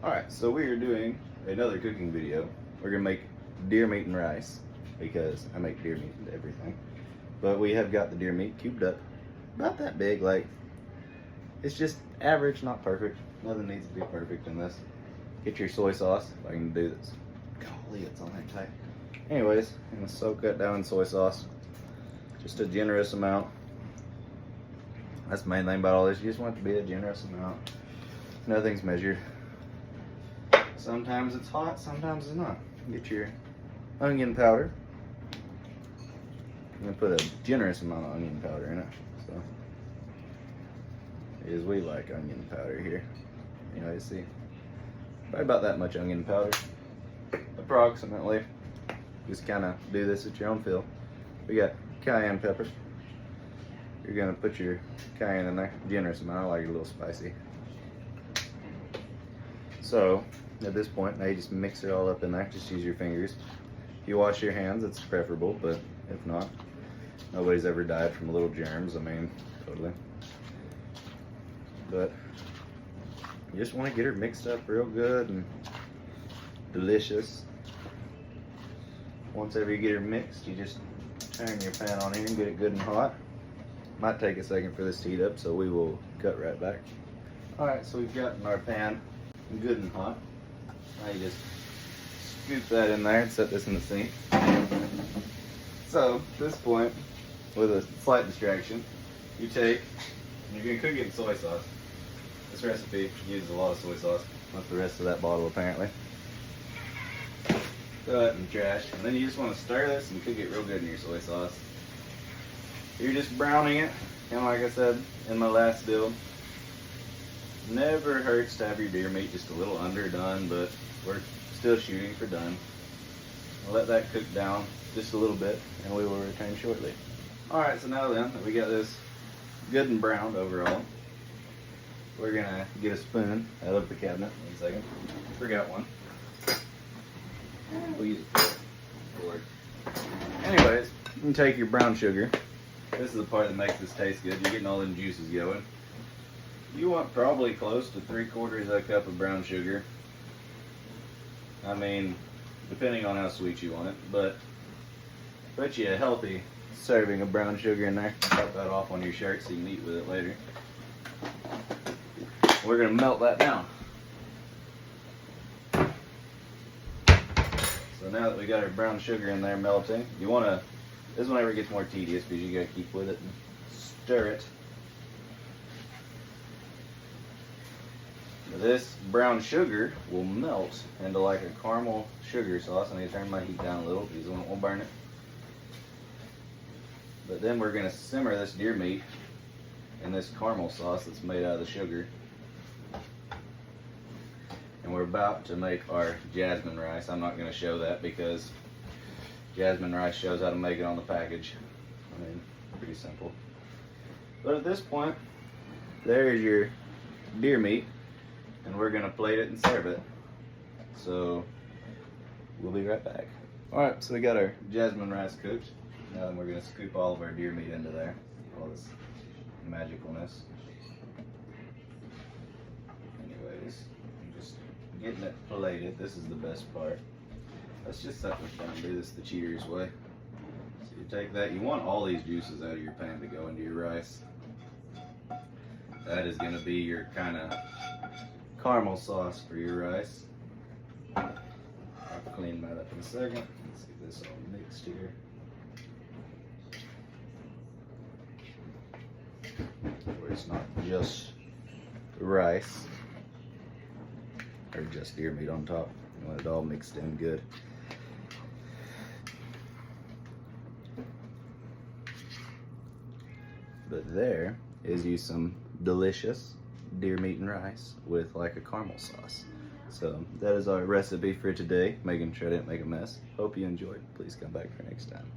Alright, so we are doing another cooking video. We're gonna make deer meat and rice because I make deer meat into everything. But we have got the deer meat cubed up, about that big, like it's just average, not perfect. Nothing needs to be perfect in this. Get your soy sauce, if I can do this. Golly, it's on there tight. Anyways, I'm gonna soak that down in soy sauce. Just a generous amount. That's the main thing about all this. You just want it to be a generous amount. Nothing's measured. Sometimes it's hot, sometimes it's not. Get your onion powder. I'm gonna put a generous amount of onion powder in it. So, as we like onion powder here. You know, you see, probably about that much onion powder, approximately. Just kind of do this at your own feel. We got cayenne pepper. You're gonna put your cayenne in there, generous amount. I like it a little spicy. So at this point, now you just mix it all up in there. Just use your fingers. If you wash your hands, it's preferable, but if not, nobody's ever died from little germs. I mean, totally. But you just want to get her mixed up real good and delicious. Once ever you get her mixed, you just turn your pan on here and get it good and hot. Might take a second for this to heat up, so we will cut right back. Alright, so we've gotten our pan good and hot. Now you just scoop that in there and set this in the sink. So, at this point, with a slight distraction, you take, and you're going to cook it in soy sauce. This recipe uses a lot of soy sauce, not the rest of that bottle apparently. Throw it in the trash, and then you just want to stir this and cook it real good in your soy sauce. You're just browning it, and like I said in my last build, never hurts to have your deer meat just a little underdone, but we're still shooting for done. I'll let that cook down just a little bit, and we will return shortly. Alright, so now then that we got this good and browned overall, we're gonna get a spoon out of the cabinet. 1 second. Forgot one. We'll use it for it. Anyways, you can take your brown sugar. This is the part that makes this taste good. You're getting all them juices going. You want probably close to 3/4 of a cup of brown sugar. I mean, depending on how sweet you want it, but put you a healthy serving of brown sugar in there. Cut that off on your shirt so you can eat with it later. We're gonna melt that down. So now that we got our brown sugar in there melting, you wanna, this is whenever it gets more tedious because you gotta keep with it and stir it. This brown sugar will melt into like a caramel sugar sauce. I need to turn my heat down a little because it won't burn it. But then we're gonna simmer this deer meat in this caramel sauce that's made out of the sugar. And we're about to make our jasmine rice. I'm not gonna show that because jasmine rice shows how to make it on the package. I mean, pretty simple. But at this point, there's your deer meat. And we're gonna plate it and serve it. So we'll be right back. Alright, so we got our jasmine rice cooked. Now then we're gonna scoop all of our deer meat into there. All this magicalness. Anyways, I'm just getting it plated. This is the best part. Let's just set this down and do this the cheater's way. So you take that, you want all these juices out of your pan to go into your rice. That is gonna be your kind of caramel sauce for your rice. I'll clean that up in a second. Let's get this all mixed here. Where it's not just rice or just deer meat on top. You want it all mixed in good. But there is you some delicious deer meat and rice with like a caramel sauce. So that is our recipe for today, making sure I didn't make a mess. Hope you enjoyed. Please come back for next time.